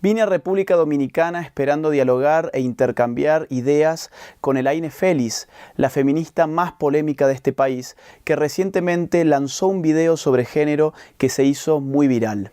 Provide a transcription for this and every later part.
Vine a República Dominicana esperando dialogar e intercambiar ideas con Elaine Felix, la feminista más polémica de este país, que recientemente lanzó un video sobre género que se hizo muy viral.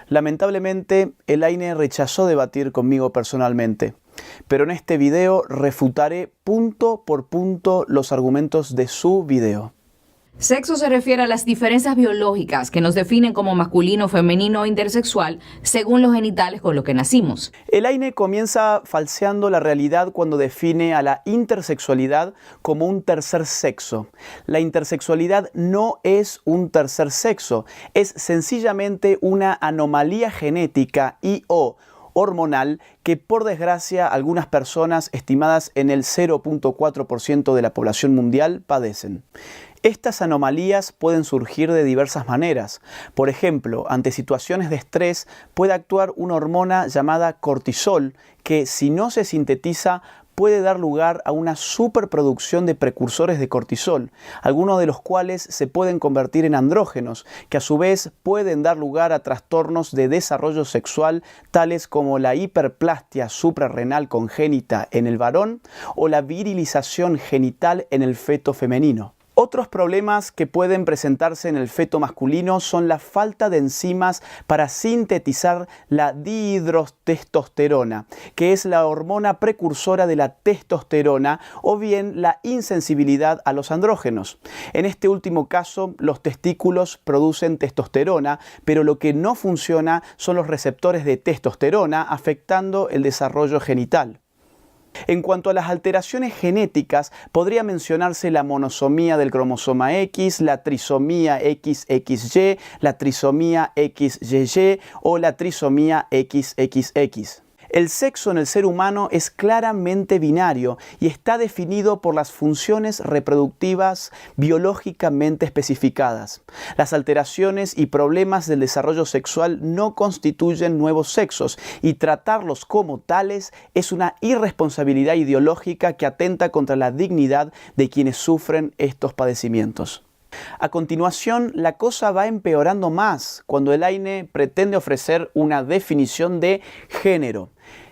Lamentablemente, Elaine rechazó debatir conmigo personalmente, pero en este video refutaré punto por punto los argumentos de su video. Sexo se refiere a las diferencias biológicas que nos definen como masculino, femenino o intersexual según los genitales con los que nacimos. Elaine comienza falseando la realidad cuando define a la intersexualidad como un tercer sexo. La intersexualidad no es un tercer sexo, es sencillamente una anomalía genética y/o hormonal que, por desgracia, algunas personas, estimadas en el 0.4% de la población mundial, padecen. Estas anomalías pueden surgir de diversas maneras. Por ejemplo, ante situaciones de estrés puede actuar una hormona llamada cortisol que, si no se sintetiza, puede dar lugar a una superproducción de precursores de cortisol, algunos de los cuales se pueden convertir en andrógenos, que a su vez pueden dar lugar a trastornos de desarrollo sexual tales como la hiperplastia suprarrenal congénita en el varón o la virilización genital en el feto femenino. Otros problemas que pueden presentarse en el feto masculino son la falta de enzimas para sintetizar la dihidrotestosterona, que es la hormona precursora de la testosterona, o bien la insensibilidad a los andrógenos. En este último caso, los testículos producen testosterona, pero lo que no funciona son los receptores de testosterona, afectando el desarrollo genital. En cuanto a las alteraciones genéticas, podría mencionarse la monosomía del cromosoma X, la trisomía XXY, la trisomía XYY o la trisomía XXX. El sexo en el ser humano es claramente binario y está definido por las funciones reproductivas biológicamente especificadas. Las alteraciones y problemas del desarrollo sexual no constituyen nuevos sexos y tratarlos como tales es una irresponsabilidad ideológica que atenta contra la dignidad de quienes sufren estos padecimientos. A continuación, la cosa va empeorando más cuando Elaine pretende ofrecer una definición de género.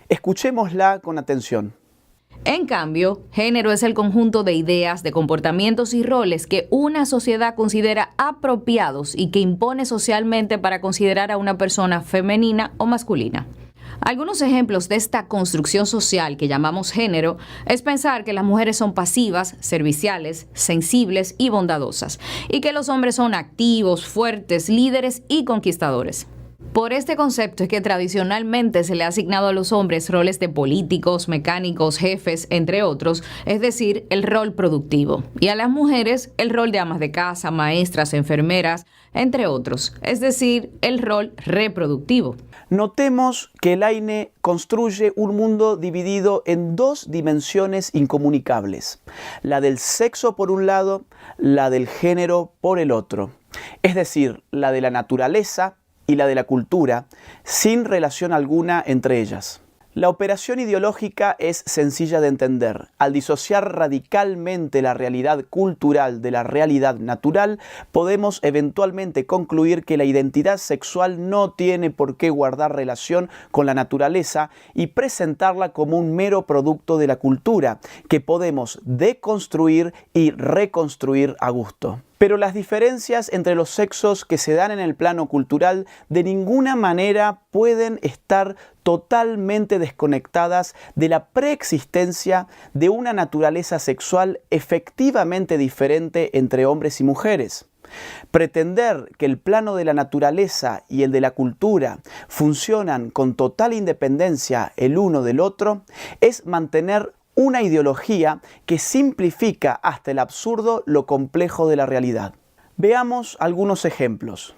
Escuchémosla con atención. En cambio, género es el conjunto de ideas, de comportamientos y roles que una sociedad considera apropiados y que impone socialmente para considerar a una persona femenina o masculina. Algunos ejemplos de esta construcción social que llamamos género es pensar que las mujeres son pasivas, serviciales, sensibles y bondadosas, y que los hombres son activos, fuertes, líderes y conquistadores. Por este concepto es que tradicionalmente se le ha asignado a los hombres roles de políticos, mecánicos, jefes, entre otros, es decir, el rol productivo, y a las mujeres el rol de amas de casa, maestras, enfermeras, entre otros, es decir, el rol reproductivo. Notemos que Elaine construye un mundo dividido en dos dimensiones incomunicables, la del sexo por un lado, la del género por el otro, es decir, la de la naturaleza y la de la cultura, sin relación alguna entre ellas. La operación ideológica es sencilla de entender. Al disociar radicalmente la realidad cultural de la realidad natural, podemos eventualmente concluir que la identidad sexual no tiene por qué guardar relación con la naturaleza y presentarla como un mero producto de la cultura, que podemos deconstruir y reconstruir a gusto. Pero las diferencias entre los sexos que se dan en el plano cultural de ninguna manera pueden estar totalmente desconectadas de la preexistencia de una naturaleza sexual efectivamente diferente entre hombres y mujeres. Pretender que el plano de la naturaleza y el de la cultura funcionan con total independencia el uno del otro es mantener una ideología que simplifica hasta el absurdo lo complejo de la realidad. Veamos algunos ejemplos.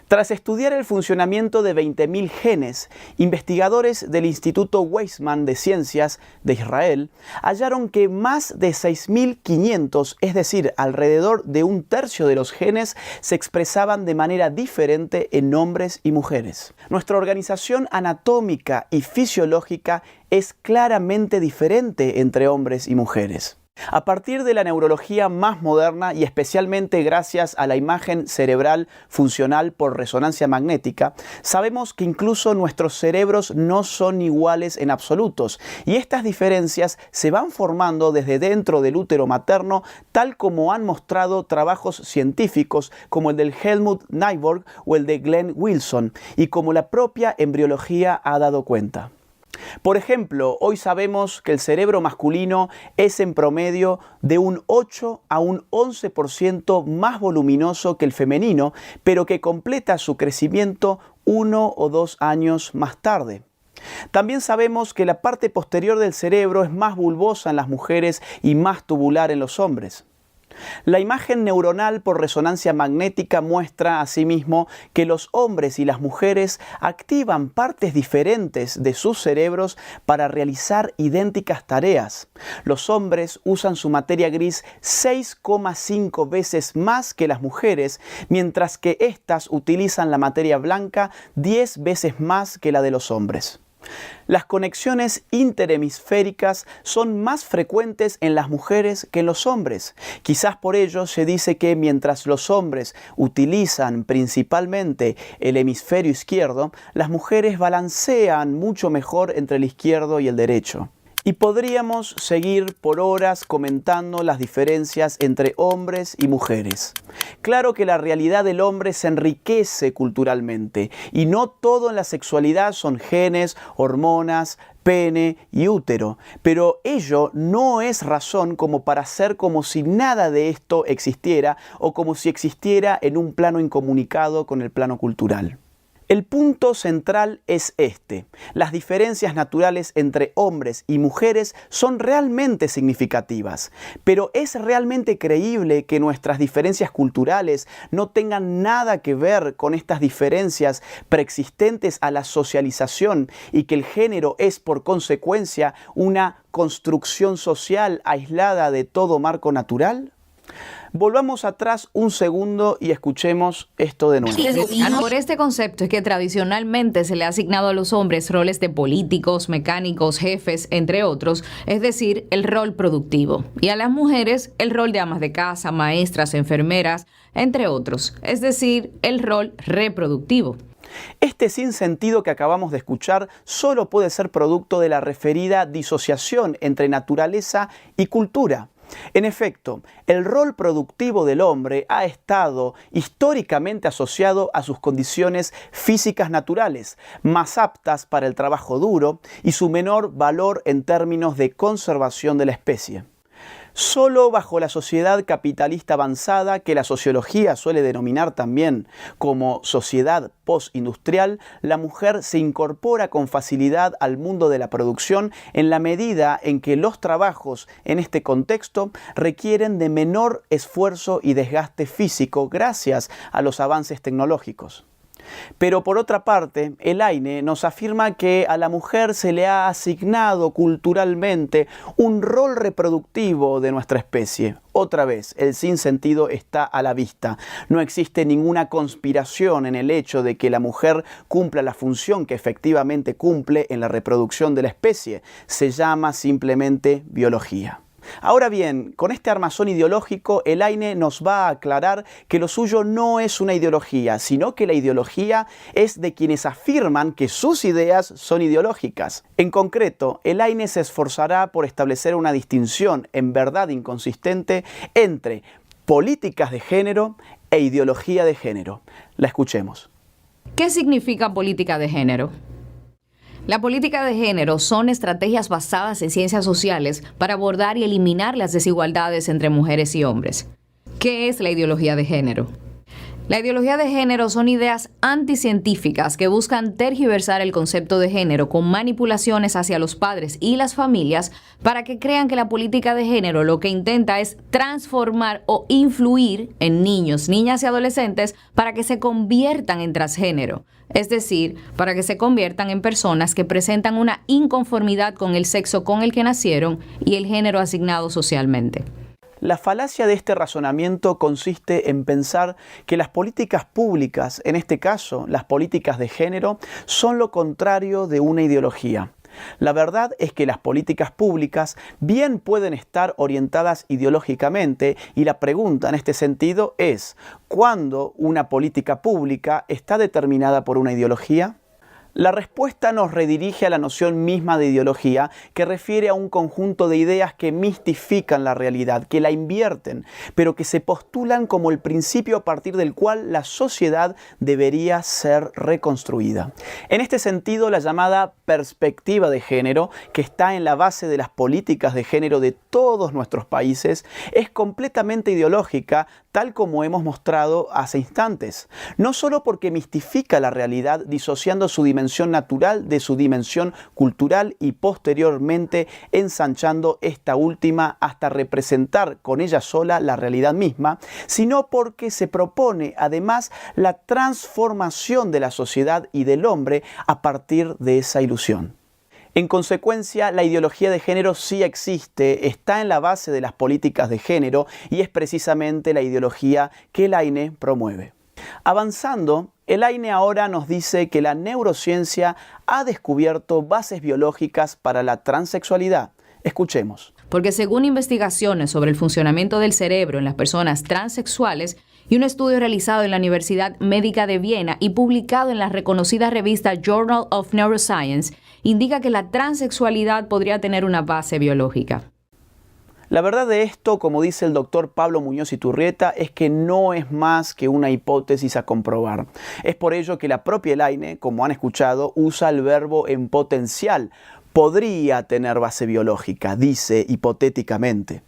Tras estudiar el funcionamiento de 20.000 genes, investigadores del Instituto Weizmann de Ciencias de Israel hallaron que más de 6.500, es decir, alrededor de un tercio de los genes, se expresaban de manera diferente en hombres y mujeres. Nuestra organización anatómica y fisiológica es claramente diferente entre hombres y mujeres. A partir de la neurología más moderna y especialmente gracias a la imagen cerebral funcional por resonancia magnética, sabemos que incluso nuestros cerebros no son iguales en absolutos y estas diferencias se van formando desde dentro del útero materno, tal como han mostrado trabajos científicos como el del Helmut Nyborg o el de Glenn Wilson y como la propia embriología ha dado cuenta. Por ejemplo, hoy sabemos que el cerebro masculino es en promedio de un 8 a un 11% más voluminoso que el femenino, pero que completa su crecimiento 1 o 2 años más tarde. También sabemos que la parte posterior del cerebro es más bulbosa en las mujeres y más tubular en los hombres. La imagen neuronal por resonancia magnética muestra asimismo que los hombres y las mujeres activan partes diferentes de sus cerebros para realizar idénticas tareas. Los hombres usan su materia gris 6,5 veces más que las mujeres, mientras que éstas utilizan la materia blanca 10 veces más que la de los hombres. Las conexiones interhemisféricas son más frecuentes en las mujeres que en los hombres. Quizás por ello se dice que mientras los hombres utilizan principalmente el hemisferio izquierdo, las mujeres balancean mucho mejor entre el izquierdo y el derecho. Y podríamos seguir por horas comentando las diferencias entre hombres y mujeres. Claro que la realidad del hombre se enriquece culturalmente y no todo en la sexualidad son genes, hormonas, pene y útero, pero ello no es razón como para hacer como si nada de esto existiera o como si existiera en un plano incomunicado con el plano cultural. El punto central es este: las diferencias naturales entre hombres y mujeres son realmente significativas, pero ¿es realmente creíble que nuestras diferencias culturales no tengan nada que ver con estas diferencias preexistentes a la socialización y que el género es por consecuencia una construcción social aislada de todo marco natural? Volvamos atrás un segundo y escuchemos esto de nuevo. Por este concepto es que tradicionalmente se le ha asignado a los hombres roles de políticos, mecánicos, jefes, entre otros, es decir, el rol productivo. Y a las mujeres el rol de amas de casa, maestras, enfermeras, entre otros, es decir, el rol reproductivo. Este sinsentido que acabamos de escuchar solo puede ser producto de la referida disociación entre naturaleza y cultura. En efecto, el rol productivo del hombre ha estado históricamente asociado a sus condiciones físicas naturales, más aptas para el trabajo duro y su menor valor en términos de conservación de la especie. Solo bajo la sociedad capitalista avanzada, que la sociología suele denominar también como sociedad postindustrial, la mujer se incorpora con facilidad al mundo de la producción en la medida en que los trabajos en este contexto requieren de menor esfuerzo y desgaste físico gracias a los avances tecnológicos. Pero por otra parte, Elaine nos afirma que a la mujer se le ha asignado culturalmente un rol reproductivo de nuestra especie. Otra vez, el sinsentido está a la vista. No existe ninguna conspiración en el hecho de que la mujer cumpla la función que efectivamente cumple en la reproducción de la especie. Se llama simplemente biología. Ahora bien, con este armazón ideológico, Elaine nos va a aclarar que lo suyo no es una ideología, sino que la ideología es de quienes afirman que sus ideas son ideológicas. En concreto, Elaine se esforzará por establecer una distinción, en verdad inconsistente, entre políticas de género e ideología de género. La escuchemos. ¿Qué significa política de género? La política de género son estrategias basadas en ciencias sociales para abordar y eliminar las desigualdades entre mujeres y hombres. ¿Qué es la ideología de género? La ideología de género son ideas anticientíficas que buscan tergiversar el concepto de género con manipulaciones hacia los padres y las familias para que crean que la política de género lo que intenta es transformar o influir en niños, niñas y adolescentes para que se conviertan en transgénero. Es decir, para que se conviertan en personas que presentan una inconformidad con el sexo con el que nacieron y el género asignado socialmente. La falacia de este razonamiento consiste en pensar que las políticas públicas, en este caso las políticas de género, son lo contrario de una ideología. La verdad es que las políticas públicas bien pueden estar orientadas ideológicamente y la pregunta en este sentido es, ¿cuándo una política pública está determinada por una ideología? La respuesta nos redirige a la noción misma de ideología, que refiere a un conjunto de ideas que mistifican la realidad, que la invierten, pero que se postulan como el principio a partir del cual la sociedad debería ser reconstruida. En este sentido, la llamada perspectiva de género, que está en la base de las políticas de género de todos nuestros países, es completamente ideológica, tal como hemos mostrado hace instantes. No solo porque mistifica la realidad disociando su dimensión natural de su dimensión cultural y posteriormente ensanchando esta última hasta representar con ella sola la realidad misma, sino porque se propone además la transformación de la sociedad y del hombre a partir de esa ilusión. En consecuencia, la ideología de género sí existe, está en la base de las políticas de género y es precisamente la ideología que Elaine promueve. Avanzando, Elaine ahora nos dice que la neurociencia ha descubierto bases biológicas para la transexualidad. Escuchemos. Porque según investigaciones sobre el funcionamiento del cerebro en las personas transexuales y un estudio realizado en la Universidad Médica de Viena y publicado en la reconocida revista Journal of Neuroscience, indica que la transexualidad podría tener una base biológica. La verdad de esto, como dice el doctor Pablo Muñoz Iturrieta, es que no es más que una hipótesis a comprobar. Es por ello que la propia Elaine, como han escuchado, usa el verbo en potencial. Podría tener base biológica, dice hipotéticamente.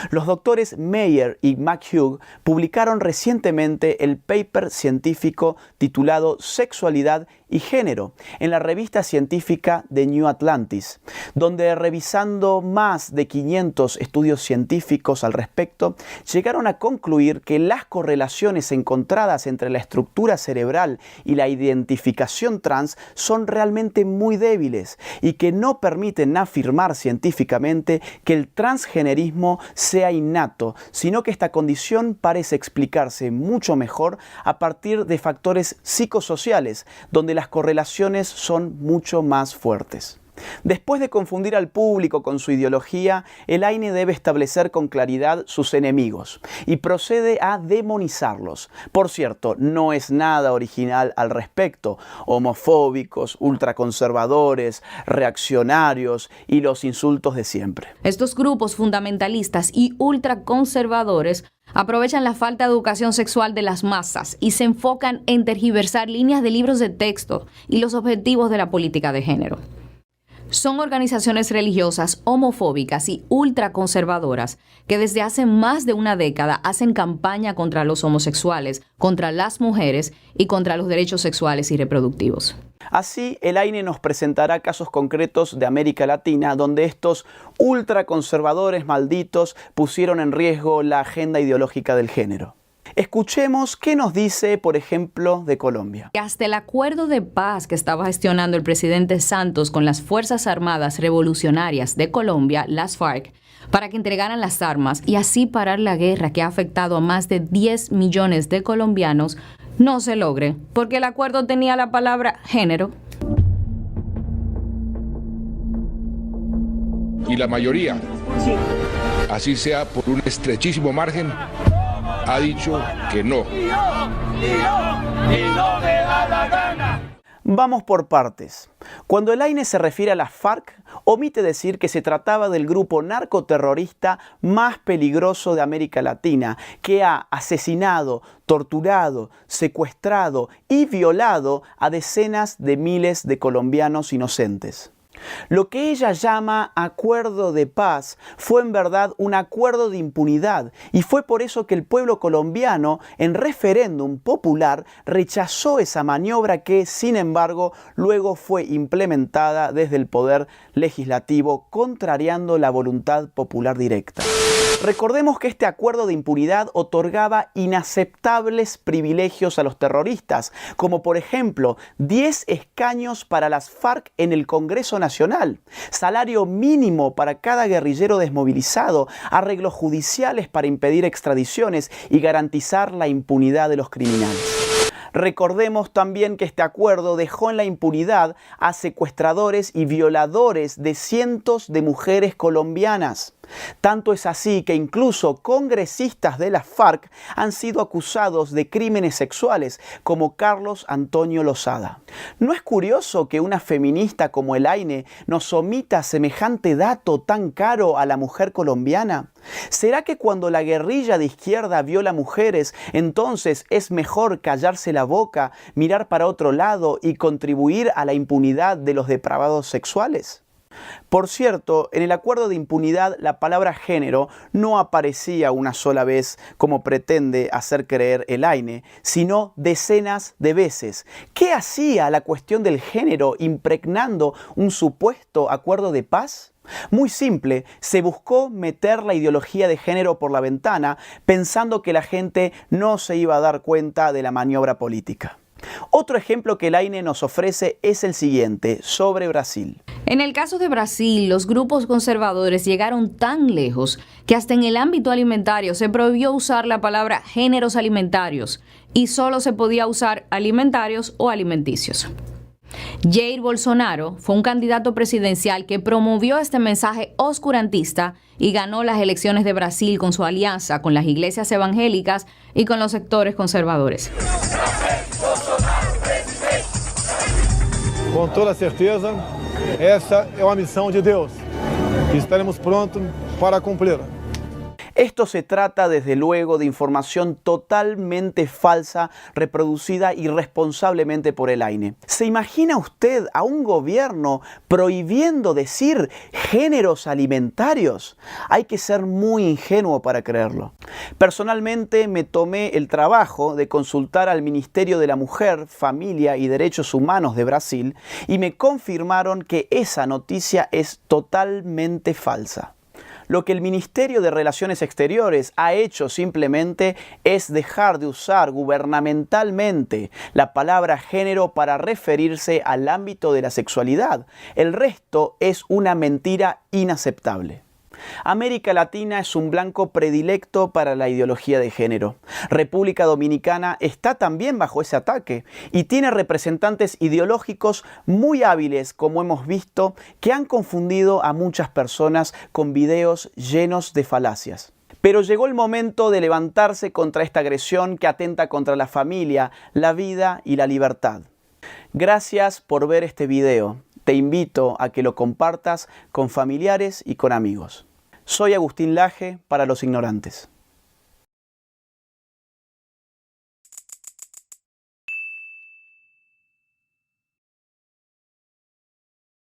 Los doctores Meyer y McHugh publicaron recientemente el paper científico titulado Sexualidad y Género en la revista científica The New Atlantis, donde revisando más de 500 estudios científicos al respecto, llegaron a concluir que las correlaciones encontradas entre la estructura cerebral y la identificación trans son realmente muy débiles y que no permiten afirmar científicamente que el transgenerismo sea innato, sino que esta condición parece explicarse mucho mejor a partir de factores psicosociales, donde las correlaciones son mucho más fuertes. Después de confundir al público con su ideología, Elaine debe establecer con claridad sus enemigos y procede a demonizarlos. Por cierto, no es nada original al respecto. Homofóbicos, ultraconservadores, reaccionarios y los insultos de siempre. Estos grupos fundamentalistas y ultraconservadores aprovechan la falta de educación sexual de las masas y se enfocan en tergiversar líneas de libros de texto y los objetivos de la política de género. Son organizaciones religiosas homofóbicas y ultraconservadoras que desde hace más de una década hacen campaña contra los homosexuales, contra las mujeres y contra los derechos sexuales y reproductivos. Así, Elaine nos presentará casos concretos de América Latina donde estos ultraconservadores malditos pusieron en riesgo la agenda ideológica del género. Escuchemos qué nos dice, por ejemplo, de Colombia. Hasta el acuerdo de paz que estaba gestionando el presidente Santos con las Fuerzas Armadas Revolucionarias de Colombia, las FARC, para que entregaran las armas y así parar la guerra que ha afectado a más de 10 millones de colombianos, no se logre, porque el acuerdo tenía la palabra género. Y la mayoría, así sea por un estrechísimo margen, ha dicho que no. Y no me da la gana. Vamos por partes. Cuando Elaine se refiere a las FARC, omite decir que se trataba del grupo narcoterrorista más peligroso de América Latina, que ha asesinado, torturado, secuestrado y violado a decenas de miles de colombianos inocentes. Lo que ella llama acuerdo de paz fue en verdad un acuerdo de impunidad y fue por eso que el pueblo colombiano en referéndum popular rechazó esa maniobra que, sin embargo, luego fue implementada desde el poder legislativo contrariando la voluntad popular directa. Recordemos que este acuerdo de impunidad otorgaba inaceptables privilegios a los terroristas, como por ejemplo 10 escaños para las FARC en el Congreso Nacional, salario mínimo para cada guerrillero desmovilizado, arreglos judiciales para impedir extradiciones y garantizar la impunidad de los criminales. Recordemos también que este acuerdo dejó en la impunidad a secuestradores y violadores de cientos de mujeres colombianas. Tanto es así que incluso congresistas de las FARC han sido acusados de crímenes sexuales, como Carlos Antonio Lozada. ¿No es curioso que una feminista como Elaine nos omita semejante dato tan caro a la mujer colombiana? ¿Será que cuando la guerrilla de izquierda viola mujeres, entonces es mejor callarse la boca, mirar para otro lado y contribuir a la impunidad de los depravados sexuales? Por cierto, en el acuerdo de impunidad la palabra género no aparecía una sola vez como pretende hacer creer Elaine, sino decenas de veces. ¿Qué hacía la cuestión del género impregnando un supuesto acuerdo de paz? Muy simple, se buscó meter la ideología de género por la ventana pensando que la gente no se iba a dar cuenta de la maniobra política. Otro ejemplo que Elaine nos ofrece es el siguiente, sobre Brasil. En el caso de Brasil, los grupos conservadores llegaron tan lejos que hasta en el ámbito alimentario se prohibió usar la palabra géneros alimentarios y solo se podía usar alimentarios o alimenticios. Jair Bolsonaro fue un candidato presidencial que promovió este mensaje oscurantista y ganó las elecciones de Brasil con su alianza con las iglesias evangélicas y con los sectores conservadores. Com toda certeza, essa é uma missão de Deus e estaremos prontos para cumpri-la. Esto se trata desde luego de información totalmente falsa, reproducida irresponsablemente por Elaine. ¿Se imagina usted a un gobierno prohibiendo decir géneros alimentarios? Hay que ser muy ingenuo para creerlo. Personalmente me tomé el trabajo de consultar al Ministerio de la Mujer, Familia y Derechos Humanos de Brasil y me confirmaron que esa noticia es totalmente falsa. Lo que el Ministerio de Relaciones Exteriores ha hecho simplemente es dejar de usar gubernamentalmente la palabra género para referirse al ámbito de la sexualidad. El resto es una mentira inaceptable. América Latina es un blanco predilecto para la ideología de género. República Dominicana está también bajo ese ataque y tiene representantes ideológicos muy hábiles, como hemos visto, que han confundido a muchas personas con videos llenos de falacias. Pero llegó el momento de levantarse contra esta agresión que atenta contra la familia, la vida y la libertad. Gracias por ver este video. Te invito a que lo compartas con familiares y con amigos. Soy Agustín Laje para Los Ignorantes.